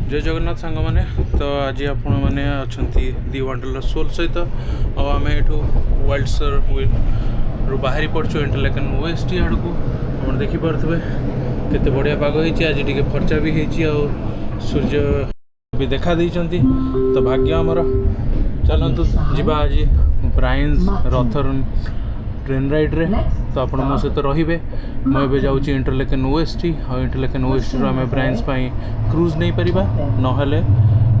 जय जगन्नाथ सांग मैंने तो आज आपण मैंने अच्छा दि वंडरलर सोल सहित आम एठू वाइल्डसर रू बाहरी पड़चु इंटरलेकन ओएसटी आड़ को आप देखिपे केते बढ़िया पाग होती आज टी फर्चा भी होती सूर्य भी देखा देइचंती तो भाग्य आमर चलतु जीवा आज ब्राइन्स रथर ट्रेन राइड रे तो आप मो सहित रे मुझे जाऊँगी इंटरलेकन ओएसटी और इंटरलेकन ओएसटी आम ब्रांच क्रूज नहीं पारिबा नहले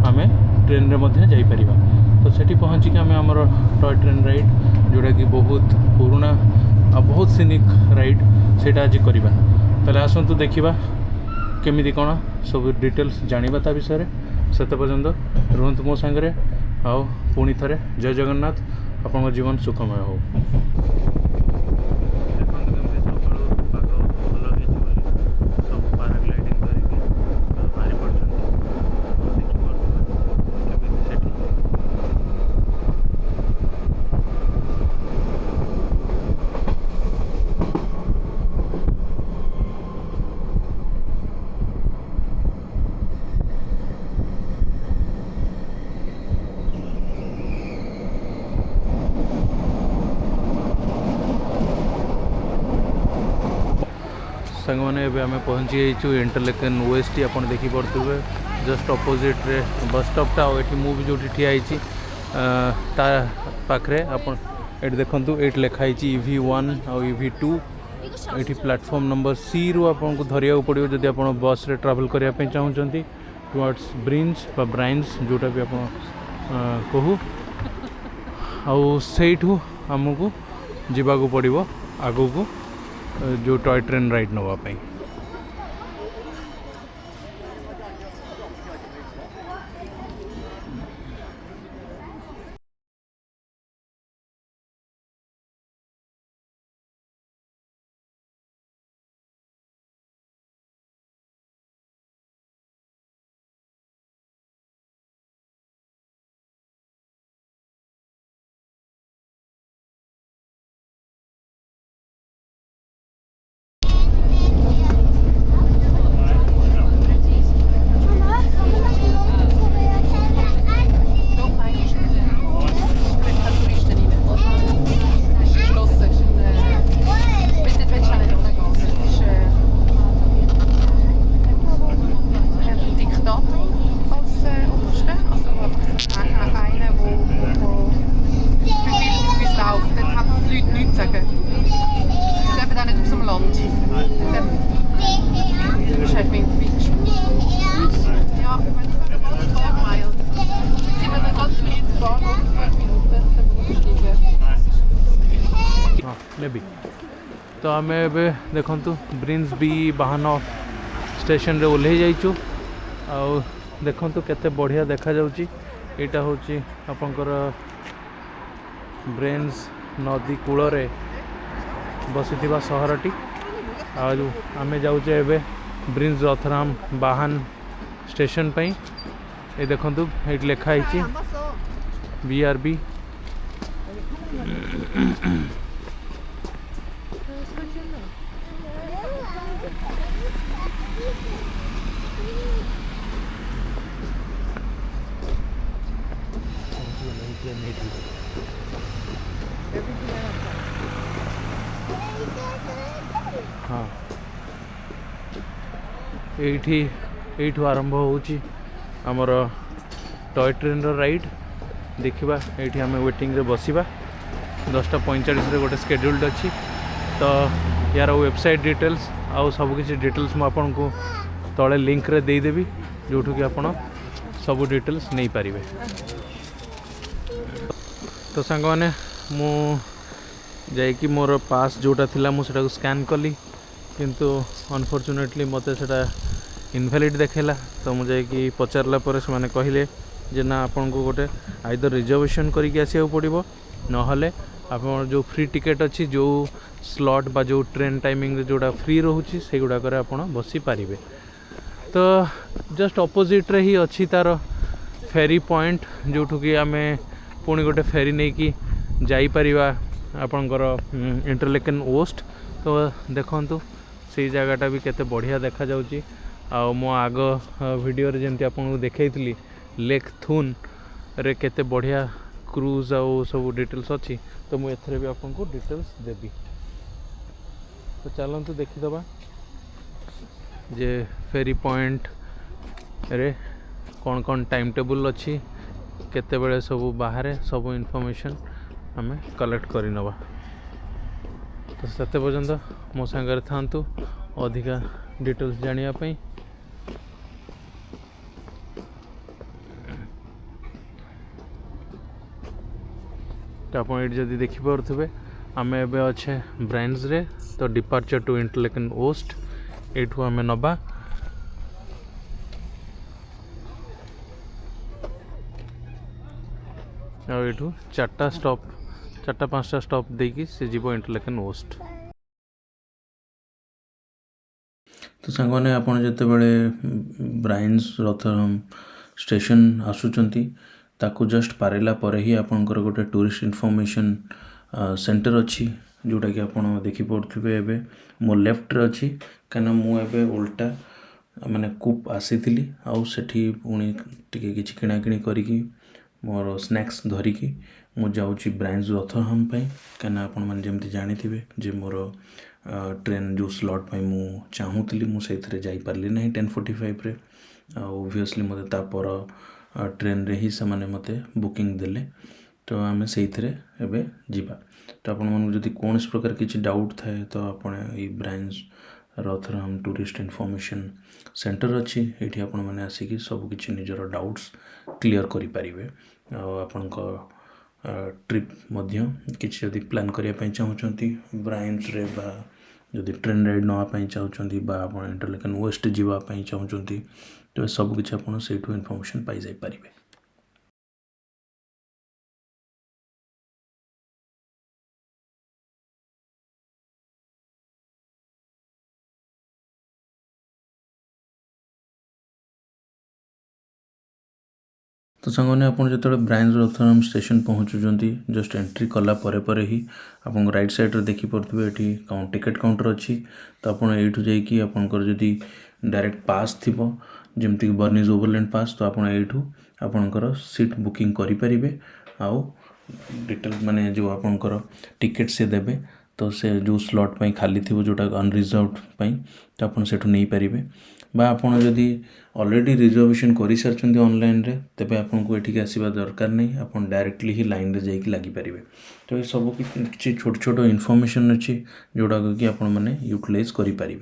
आम ट्रेन रे मध्य जाई परिबा तो सेठी पहुँचिक आम आमर टॉय ट्रेन राइड जोड़ा कि बहुत पुराना आ बहुत सिनिक राइड सेटा आज करवा ताले आसतु देखा केमी कौन सब डिटेल्स जाना ता विषय से पर्यंत रुहतु मो सांगे आओ पुणी थे जय जगन्नाथ आपन जीवन सुखमय हो। सांग मैंने आम पहुँची जाइए इंटरलेकन ओएसटी आप देखिपे जस्ट अपोजिट रे बस स्टॉपटा ये मुझे जो ठिया ता पाखे आप देखूँ ये लिखाई EV1 और EV2 ये प्लेटफॉर्म नंबर सी रु आपको धरिया पड़ो जदि आप बस रे ट्रैवल करने चाहते टुवर्ड्स ब्रिंज ब्राइन्स जोटा भी आप कहू आईठू आमको जावाक पड़ो आगू को जो टॉय ट्रेन राइड नापी भी तो आम ए देखु ब्रिंज बी बाहन स्टेशन रे ओल्हे जाइचु आ देखु केते बढ़िया देखा जाउची एटा होची आपनकर ब्रेन्स नदी कूल रे बसीथिबा सहरटी आम जाऊे एबे ब्रिंज रथराम बाहन स्टेशन पई ए देखु ये लिखाई BRB हाँ ये आरंभ होची आमर टॉय ट्रेन राइड देखा ये आम वेटिंग रे बसिबा 10:45 गोटे स्केड्यूल्ड अच्छी तो यार वेबसाइट डिटेल्स आउ सबकि डिटेल्स मुझे तले लिंक रे देदेवी जो कि आप सब डिटेल्स नहीं पारे तो सांग मैंने मु जाइकी मोर पास जोटा थिला मुझे स्कैन कली किंतु अनफॉर्चुनेटली मत से इनवैलिड देखेला तो मुझे पचारला से मैंने कहले जे ना आपन को गोटे आइदर रिजर्वेशन करके आसिया पड़ो नहले आप जो फ्री टिकेट अच्छी जो स्लॉट बा जो ट्रेन टाइमिंग जोड़ा फ्री रोचे से गुड़ाक आप बसी पारे तो जस्ट अपोजिट रे ही अच्छी तार फेरी पॉइंट जो कि आम पुणी गोटे फेरी नहीं कि जापर आपणकर इंटरलेकन ओस्ट तो देखु से जगटा भी केते बढ़िया देखा जाउची आ मो आग वीडियो रे जेमती आपको देखी लेक थून रे केते बढ़िया क्रूज आउ सब डिटेल्स अच्छी तो मुझे एथरे भी आपको डिटेल्स देवी। तो चलतु देखीदबा जे फेरी पॉइंट रे कौन कौन टाइम टेबुल अच्छी केते बेले सब बाहर सब इनफॉरमेशन आम कलेक्ट कर नवा। तो सेते पर्यंत मो सांगरे थांतु अधिका डिटेल्स जानिया पई। तो आप ये देखिपे आम एबे अच्छे ब्रांच रे तो डिपार्चर टू इंटरलेकन ओस्ट एठू आम नबा आठू चार्टा स्टॉप 4-5टा स्टॉप देकी से जीव इंटरलेकन ओस्ट। तो सांग मैंने आपड़ जिते बड़े ब्रांच रथरम स्टेशन आसुचंती ताकू जस्ट पारेला पर ही आपणकर गोटे टूरिस्ट इनफॉरमेशन सेंटर अच्छी जोटा कि आप देखी पड़े एबे मो लेफ्ट रे अच्छी कहीं मुझे उल्टा माने कूप आसी आउ सेठी पुणी टिके किछि किणाकिणी करिकी मोर स्नैक्स धरिकी मु जाऊँगी ब्रांच रथरहम कहीं आपण मैंने जमी जानी जे मोर ट्रेन जो स्लॉट पाई मु चाहूली मुझे जापारे ना 10:45 रे ओबियसली मत तापर ट्रेन रे ही से माने मते बुकिंग देले तो आम से एबे जीवा। तो आपण मन जदि कौन प्रकार किसी डाउट थाए तो आपण ये ब्रांच रथरहम टूरिस्ट इनफॉरमेशन सेंटर अच्छी ये आपण मैंने आसिक सबकि निजर डाउट्स क्लियर करें। आपण ट्रिप किसी जदि प्लान करने चाहूँगी ब्रांच रे बा जदि ट्रेन राइड नापी चाहूँगी बा आप इंटरलेकन वेस्ट जावाई चाहूँगी तो सबकि आप से इनफॉरमेशन पाई जाई पारिबे। तो सांगने आप जो ब्रांच रथरहम स्टेशन पहुँचुंट जस्ट एंट्री कला परे ही आप राइट साइड रे देखी पड़े ये टिकेट काउंटर अच्छी तो आप ये आपंकर जदि डायरेक्ट पास थी जमती बर्निज ओवरलैंड पास तो आप आपणकर सीट बुकिंग करें आउ डिटेल माने जो आपणकर टिकेट से देबे तो से जो स्लॉट पाई खाली थी जोटा अनरिजर्व पाई तो आप नहीं पारे बा आपड़ जदि ऑलरेडी रिजर्वेशन कर सारी ऑनलाइन रे तेबे आपको ये आसवा दरकार नहीं आप डायरेक्टली ही लाइन रे जाइए लगिपारे। तो ये सब किसी छोट छोट इनफॉरमेशन अच्छी जोड़ा कि आप यूटिलाइज करें।